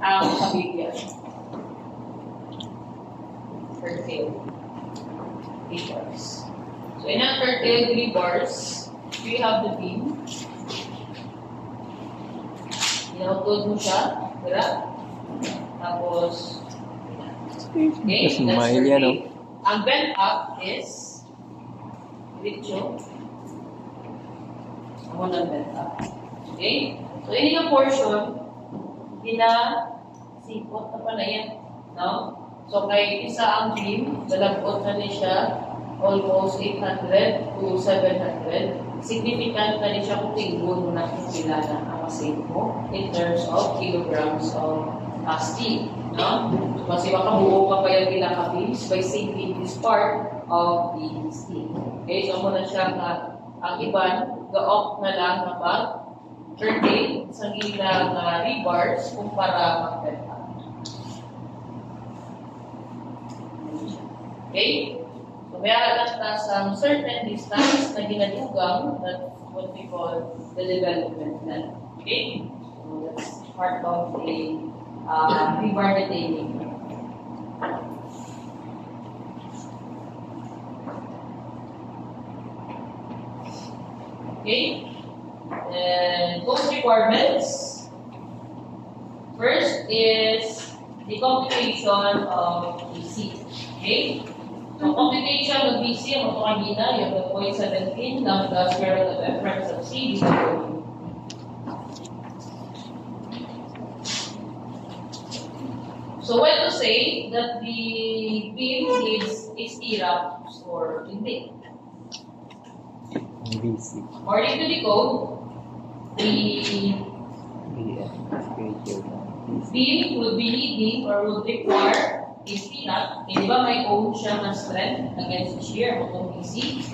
ang kabigyan. Curtail rebars. So, in ang curtailed rebars, we have the beam. Inautod mo siya, diba? Tapos, okay, that's curtail. Ang bend up is diretso. Ang walang bend up. Okay? So, ini yung portion Sipot na pala yan. No? So, kay isa ang beam, dalabot na niya siya almost 800 to 700. Significant na niya siya kung tingin mo na kung pila na ang masave mo in terms of kilograms of steel. No? So, kasi makabuo ka pa yung ilang beams by saving this part of the steel. Okay, so muna siya na ang iban, ga-off na lang na pag per day sa ilang rebars kumpara mag-benta. Okay? So, mayroon na sa certain distance na ginadugang, that's what we call the development plan. Okay? So, that's part of the rebar detailing. Okay? And those requirements, first is the computation of BC. Okay? So, computation of BC, ang ito kanina, yung 0.17 lambda square root of f reference of c divided by u. So, when to say that the beam needs a stirrups or hindi? BC. According to the code, the beam would be needing or would require a stirrup. Di ba may own siya ng strength against the shear of BC?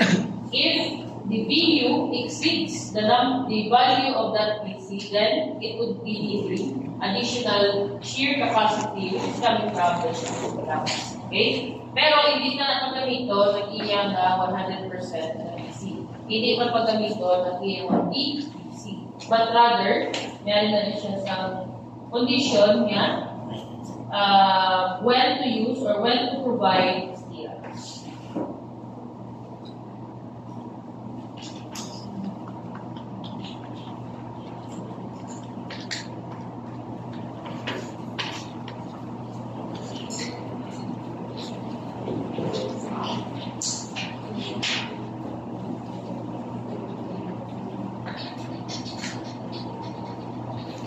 If the VU exceeds the value of that BC, then it would be needing additional shear capacity which is coming from the shear grams. Okay? Pero hindi na nakagamito ng iyang 100% na BC. Hindi pa paggamito ng iyang BC. But rather, meron na rin siya sa condition niya when to use or when to provide stirrups.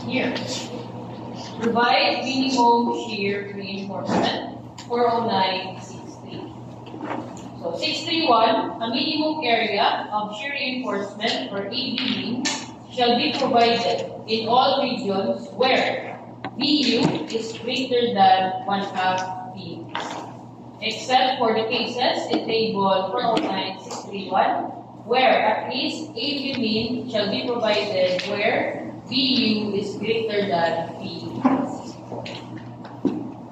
Here. Provide minimum shear reinforcement 40963. So 631, a minimum area of shear reinforcement for AB beam shall be provided in all regions where BU is greater than 1/2 beam, except for the cases in table 409631, where at least AB mean shall be provided where BU is greater than PU.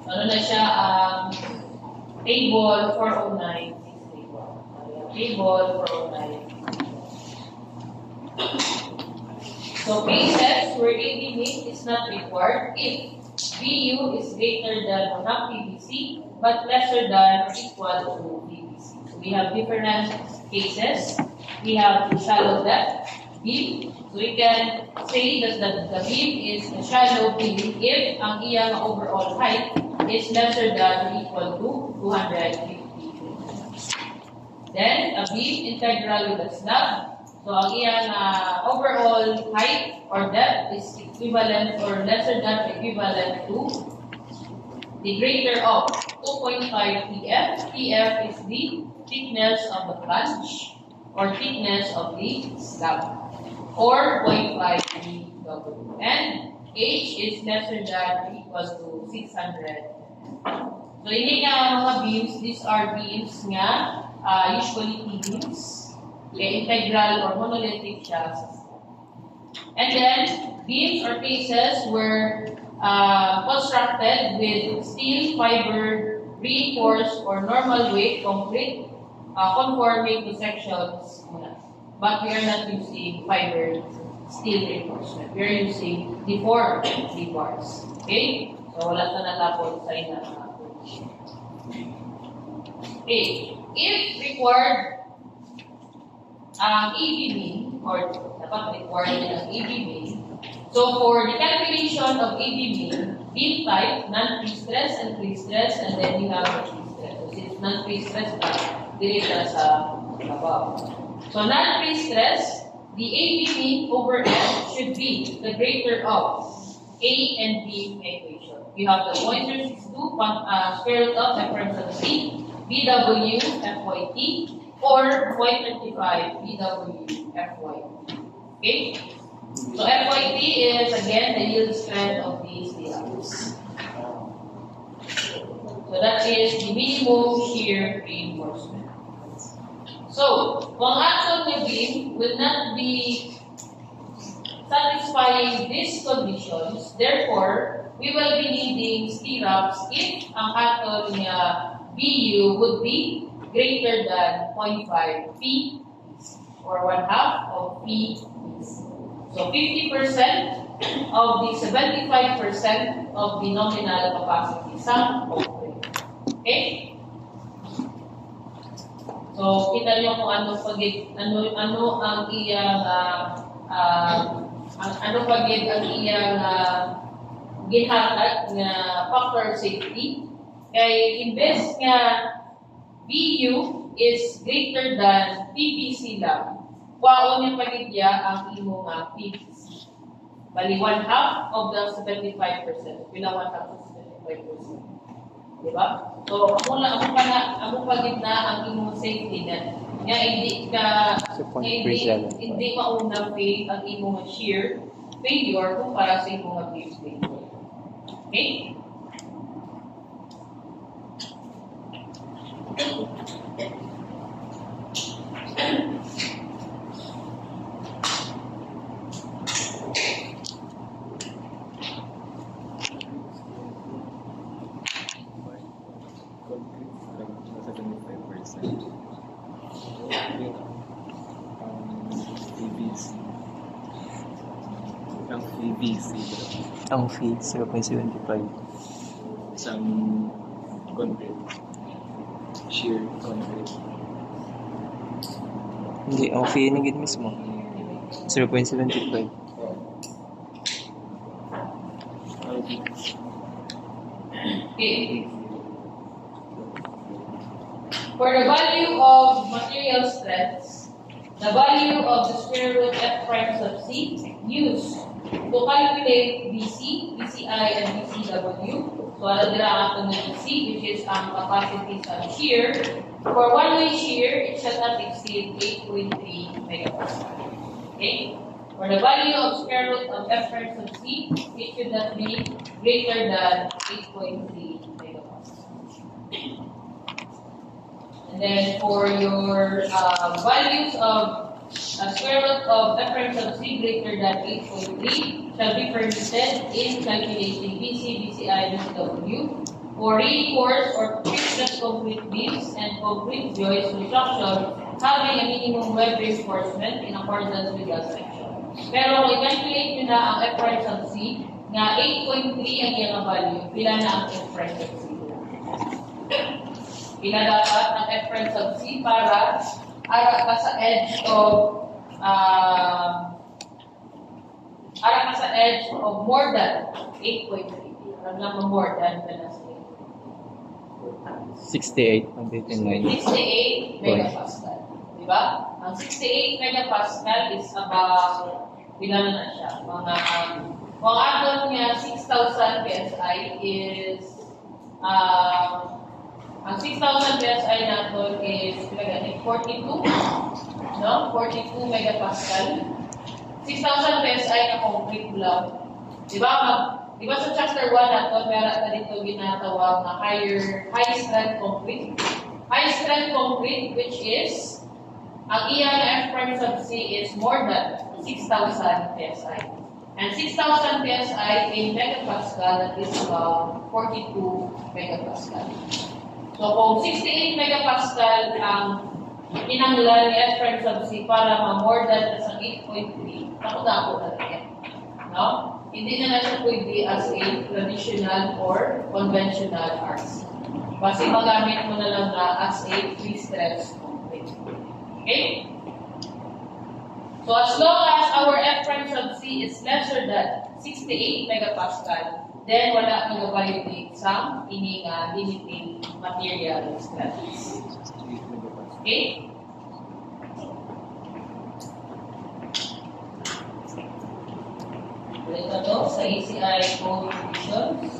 Ano na siya table 409631. Table 409. So cases where AB mean is not required if BU is greater than 1/2 PVC but lesser than or equal to PVC. So we have different cases. We have the shallow depth beam. So we can say that the beam is a shallow beam if ang iyang overall height is lesser than or equal to 250 meters. Then, a beam integral with a slab. So ang iyang overall height or depth is equivalent or lesser than or equivalent to the greater of 2.5 pf. Pf is the thickness of the flange or thickness of the slab. Or 0.5 BW. And H is lesser than or equal to 600. So, hindi nga mga beams, these are beams nga, usually T-beams. Okay, integral or monolithic siya. And then, beams or cases were constructed with steel, fiber, reinforced, or normal weight concrete, conforming to sections. But we are not using fiber steel reinforcement. We are using deformed rebars. Okay? So, wala na natapon sa ina. Okay. If required, ang EB or dapat required din ang EB so, for the calculation of EB beam type, non-pre-stress and pre-stress, and then we have pre-stress. So, since non-pre-stress na, direct sa above. So, non-pre-stress, the AB mean over F should be the greater of A and B equation. You have the 0.062 square root of f prime sub c, BW FYT, or 0.35 BW FYT. Okay? So FYT is again the yield strength of these syrups. So that is the minimum shear reinforcement. So, kung action na beam will not be satisfying these conditions, therefore, we will be needing stirrups if ang aton BU would be greater than 0.5 P or 1/2 of P. So 50% of the 75% of the nominal capacity sa concrete. Okay? So kita niyo kung ano ang iyang ang iyang gihatag nga factor safety kay imbes nga BU is greater than PPC lang. Kwaon yung pagidya ang imo nga PPC. Bali, 1/2 of the 75%. Bilang 1/2 of 75%. Diba? So, amo pagid na ang imong safety net. Nga hindi mauna fail ang imong shear failure kumpara sa imong beam failure. Okay? Ang fee, 0.75. Isang concrete. Sheer concrete. Hindi, ang fee nagit mismo. 0.75. Okay. For the value of material strengths, the value of the square root f prime sub c used to calculate BC, BCI, and BCW. So, alam nila ang ato ng BC, which is ang capacity sa shear. For one-way shear, it shall not exceed 8.3 megapascal. Okay? For the value of square root of f prime sub c, it should not be greater than 8.3 megapascal. And then for your values of square root of f prime sub c greater than 8.3 shall be permitted in calculating BC, BCI, BCW for reinforced or fixed concrete beams and concrete joist construction having a minimum web reinforcement in accordance with that section. Pero kung i-calculate nyo na ang f prime sub c nga 8.3 ang iyang value, pila na ang f prime sub c? Pila dapat ang f prime sub c para ara ka sa edge of more than 8.3. Alam lang more than 68 ang 59. 68 megapascal. Diba? Ang 68 megapascal is about, bilang na siya, mga, kung aton nga 6,000 PSI is, ang 6,000 PSI natin is, 42, no? 42 megapascal. 6,000 PSI na concrete block. Diba sa chapter 1 natin, meron na dito ginatawag na high strength concrete. High strength concrete, which is, ang iyang F prime sub C is more than 6,000 PSI. And 6,000 PSI in megapascal, that is about 42 megapascal. So kung 68 megapascal ang inanglan ni F prime sub C para ma-more than sa 8.3, ako na rin. No? Hindi na siya pwede as a traditional or conventional RC. Kasi magamit mo na lang na as a pre-stress concrete. Okay? So as long as our F prime sub C is lesser than 68 megapascal, then wala nang violate sa ining limiting material strengths. Okay? Ulit na to sa ACI code divisions.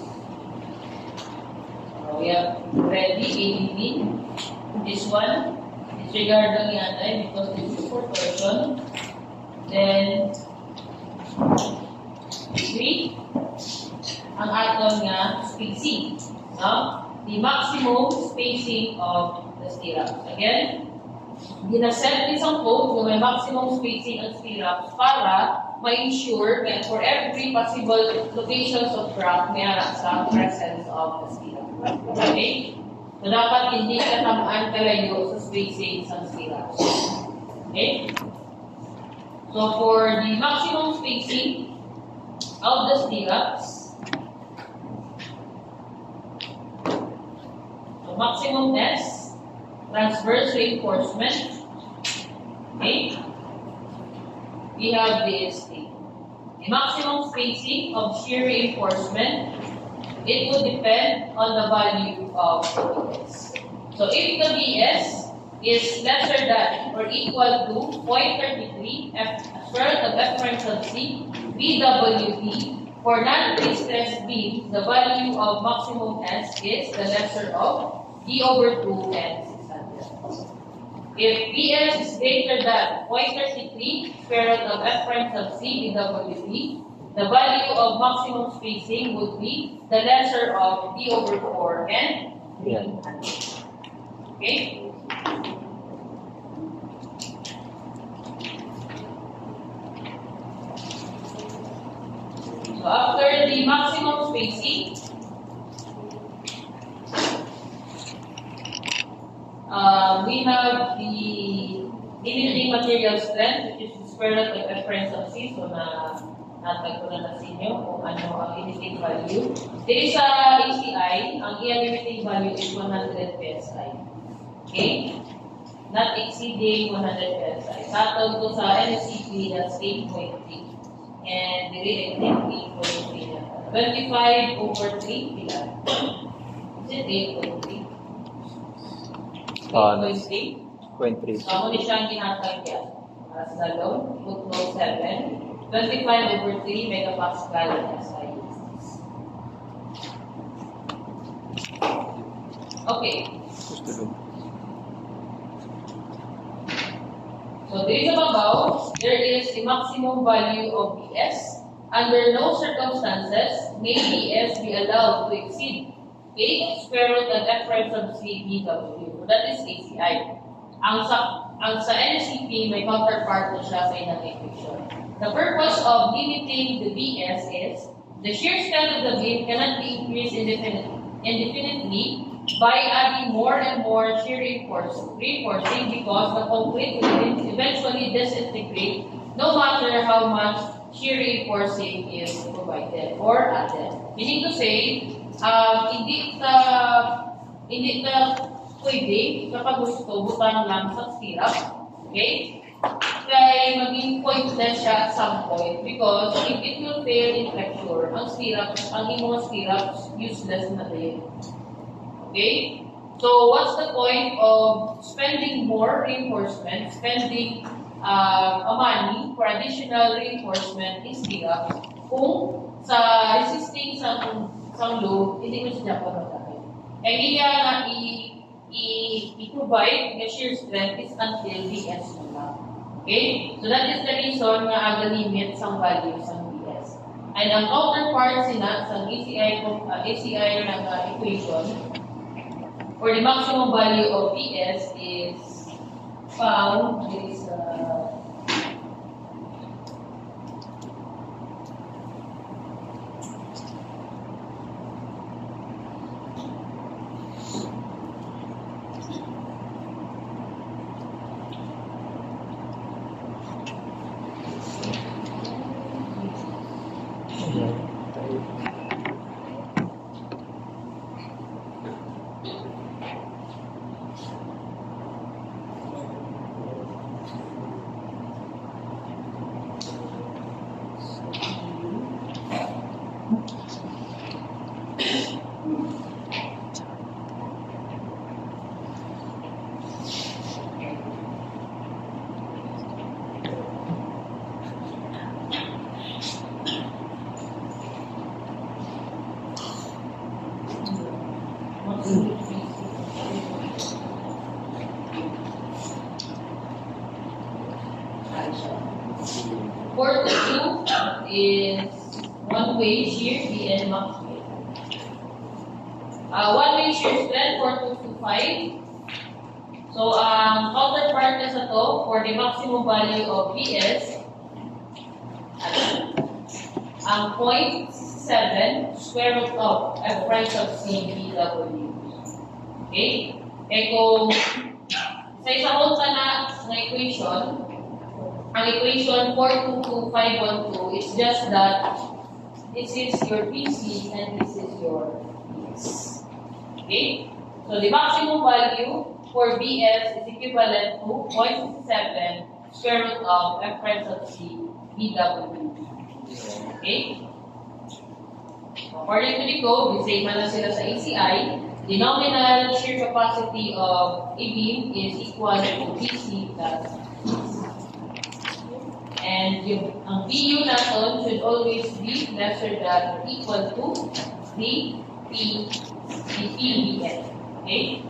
We have ready ADB. This one, disregard lang yan because this is for torsion. Then, 3, ang aton nga spacing. No? The maximum spacing of the stirrups. Again, ginaset isang code na may maximum spacing ang stirrups para ma-ensure that for every possible locations of crack may harap sa presence of the stirrup. Okay? So, dapat hindi katamaan kalayo sa spacing sa stirrups. Okay? So, for the maximum spacing of the stirrups, so maximum S, transverse reinforcement, okay? We have this thing. The maximum spacing of shear reinforcement, it would depend on the value of the BS. So if the BS is lesser than or equal to 0.33 square root of F prime sub C BWD, for non-pre-stress beam, the value of maximum S is the lesser of D over 2 and 600. If BS is greater than 0.33 square root of F prime sub C BWD, the value of maximum spacing would be the lesser of D over 4 and 300. Okay? So after the maximum spacing, we have the limiting material strength, which is the square root of F prime sub C. So natag ko na sa inyo kung ano ang limiting value. There is a ACI, ang limiting value is 100 PSI. Okay? Not exceeding 100 PSI. Tatawag ko sa NCP, that's 8.3. And the rate I think 8.3 na. 25 over 3, ilan? Is it 8.3? 8.3? 0.3. So, ako ni siyang ginatag yan. As the load, footnote 7. 25 over 3 megapascal SI. Okay. So there is a babaw, there is the maximum value of BS. Under no circumstances may BS be allowed to exceed 8 square root of F prime sub C BW. So that is ACI. Ang sa NCP may counterpart na siya sa inang equation. The purpose of limiting the BS is the shear strength of the beam cannot be increased indefinitely by adding more and more shear reinforcing because the concrete will eventually disintegrate no matter how much shear reinforcing is provided or added. Meaning to say, hindi na pwede kapag gusto butang lang sa stirrup, okay? Kaya maging pointless siya at some point because if it will fail in flexure, ang imong stirrups useless na din. Okay? So what's the point of spending more reinforcement, spending money for additional reinforcement in stirrups kung sa resisting sa load, hindi mo siya pagkakit. And iya na i-provide the shear strength is until BS mo lang. Okay? So that is the reason nga aga limit sa value sa BS. And ang counterpart sila sa ACI na equation for the maximum value of BS is found is support 2 is one-way shear, BN max. One-way shear strength 4225. So, ang counterpart na sa to for the maximum value of BS, ang 0.7 square root of F price of CBW. Okay? Kaya kung sa isang volta na equation, ang equation 422512 is just that this is your PC and this is your BS. Okay? So, the maximum value for BS is equivalent to 0.7 square root of F price of C BW. Okay? According to the code, the same na sila sa ACI, the nominal shear capacity of a beam is equal to BC plus and ang PU natin should always be lesser than or equal to the PBN. Okay?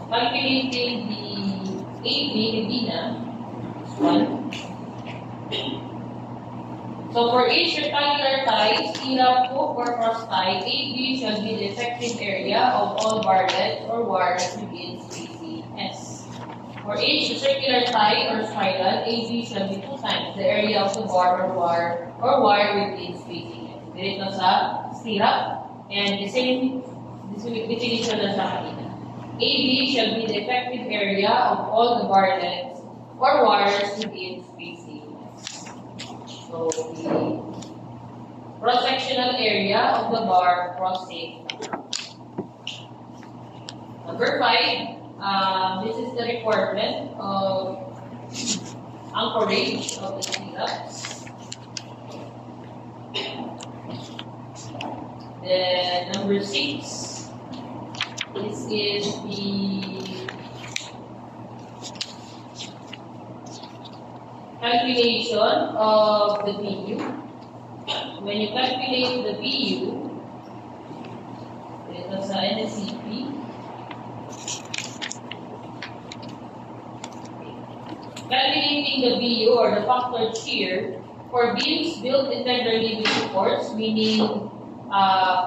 Calculating the AB, na, one. So for each rectangular tie, stirrup, hook, or cross tie, AB shall be the effective area of all barlets or wires within spacing S. For each circular tie or spiral, AB shall be 2 times the area of the bar or wire within spacing S. Dito sa stirrup, and the same definition na sa kanina. AB shall be the effective area of all the barlets or wires within spacing S. So the cross-sectional area of the bar crossing. Number 5, this is the requirement of anchorage of the stirrups. Then number 6. This is the calculation of the BU. When you calculate the BU, ito sa NSCP, calculating the BU or the factor shear for beams built integrally with supports, meaning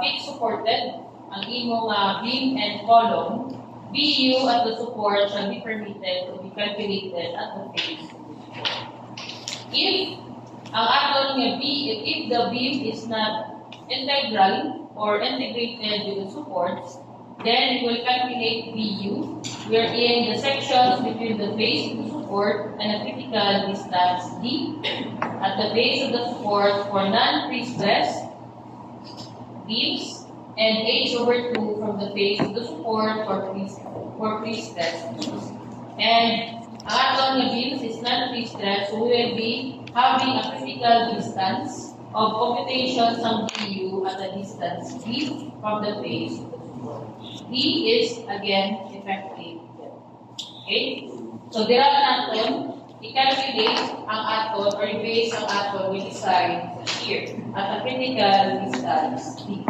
fixed supported, ang imong beam and column, BU at the support shall be permitted to be calculated at the face. If ang aton nga if the beam is not integral or integrated with the supports, then we will calculate BU, wherein the sections between the base of the support and a critical distance D at the base of the support for non-pre-stressed beams, and H/2 from the face of the support for pre-stressed beams. And ang aton nga beams is non-pre-stressed, so we will be having a critical distance of computation ng BU at a distance D from the face of the support. D is, again, effective. Okay? So, dira natin i-calculate ang aton or i-base ang aton with design here at a critical distance D.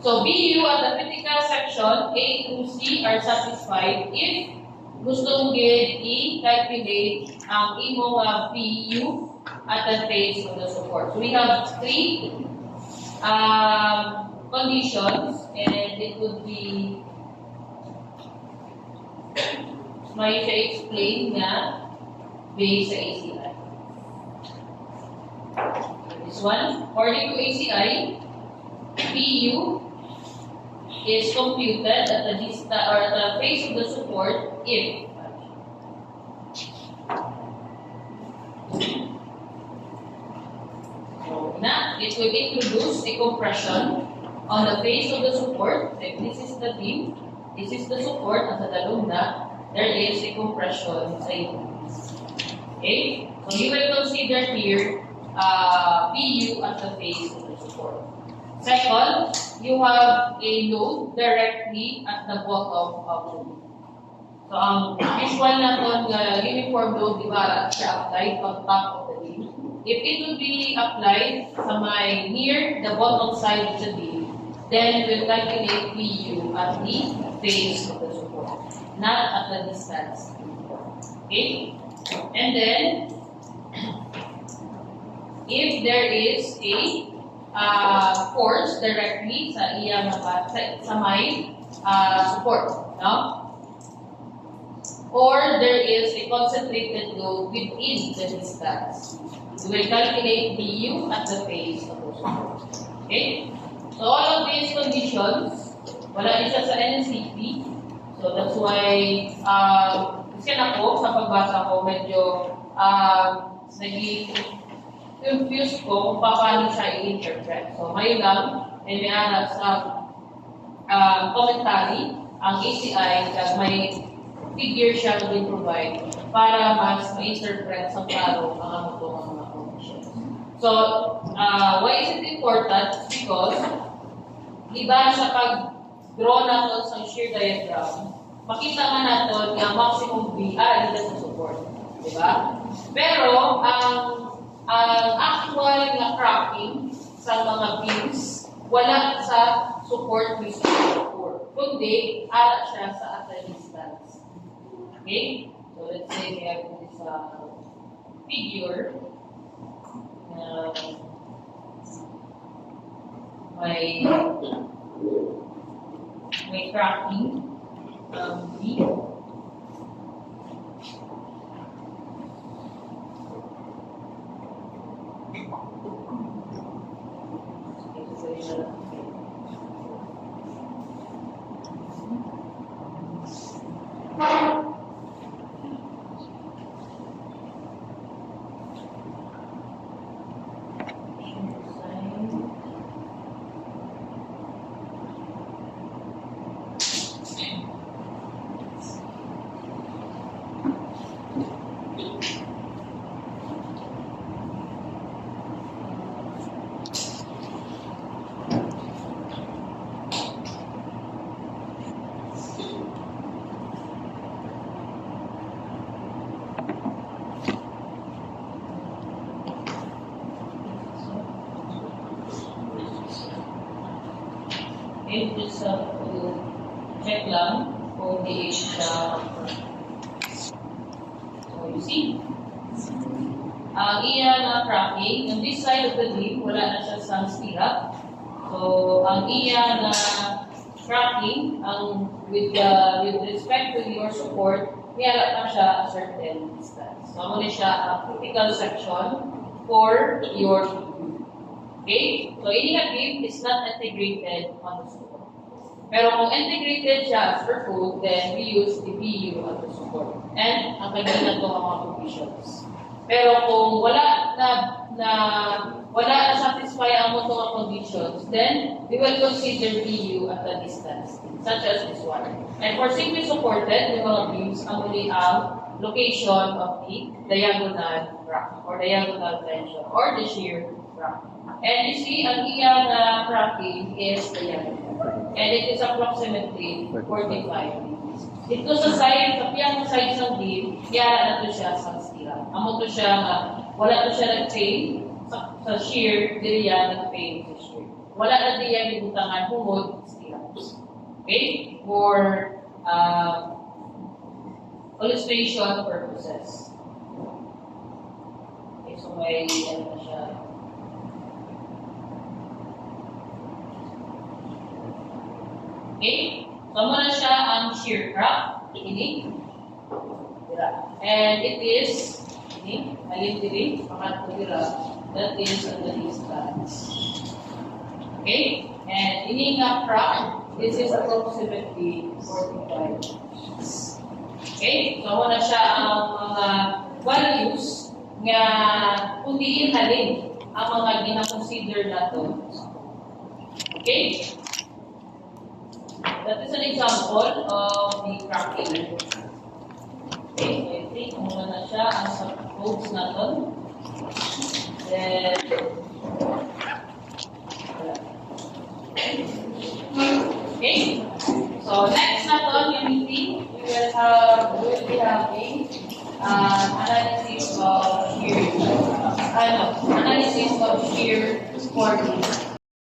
So, BU at the critical section A to C are satisfied if gusto mong i-calculate ang imong BU at the face of the support. So, we have 3 conditions, and it would be may siya explain na based sa ACI. This one, according to ACI, PU is computed at the distance or at the face of the support if it will introduce a compression on the face of the support. If this is the beam, this is the support, at the dalong na, there is a compression sa ito. Okay? So you will consider here PU at the face of the support. Second, you have a load directly at the bottom of the beam. So ang visual natin uniform load, di ba, siya applied on top of the beam. If it will be applied sa near the bottom side of the beam, then we'll calculate PU at the face of the support, not at the distance. Okay? And then, if there is a force directly sa iyang sa may support, no? Or there is a concentrated load within the distance. We will calculate PU at the face of the support. Okay? So all of these conditions, wala din siya sa NCP. So that's why, kasi ako, sa pagbasa ko, medyo naging confused ko kung paano siya i-interpret. So ngayon lang, may hanap sa commentary ang ACI kasi may figure siya na provide para mas ma-interpret sa klaro ang mga conditions. So, why is it important? Because, iba sa pag-draw natin sa shear diagram, makita nga natin yung maximum BR dito sa support. Diba? Pero, ang actual na cracking sa mga beams, wala sa support mismo support. Kundi, ara siya sa at a distance. Okay? So, let's say we have this figure. May cracking B. Okay, just to check lang kung di siya. So you see, ang iya na cracking, on this side of the beam, wala na siya sa stirrup. So ang iya na cracking, with respect to your support, niyara na siya a certain distance. So muna siya a critical section for your beam. Okay? So any beam is not integrated on the support. Pero kung integrated siya as per code, then we use the PU as the support. And ang kanya na ito ang mga conditions. Pero kung wala na satisfy ang mga conditions, then we will consider PU at a distance, such as this one. And for simply supported, yung mga beams, ang muli ang location of the diagonal crack or diagonal tension or the shear crack. And you see, ang iyang cracking is diagonal. And it is approximately 45 degrees. Ito sa side, sa piyang side ng beam, yara na ito siya sa stirrup. Amo to siya, wala to siya nag-fail sa shear, dili yan nag-fail sa shear. Wala na diyan ibutangan humod stirrups. Okay? For illustration purposes. Okay, so may ano na siya. Okay? So, muna siya ang shear crack. Ini. And it is, ini, alin diri, pangatlo dira. That is on the distance. Okay? And ini nga crack, this is approximately 45. Okay? So, muna siya ang mga values nga kung diin halin ang mga gina-consider nato. Okay? That is an example of the cracking. Okay, so I think muna na siya ang sa codes natin. Then, okay. So next natin yung meeting, we will be having analysis of shear. Analysis of shear coordinates.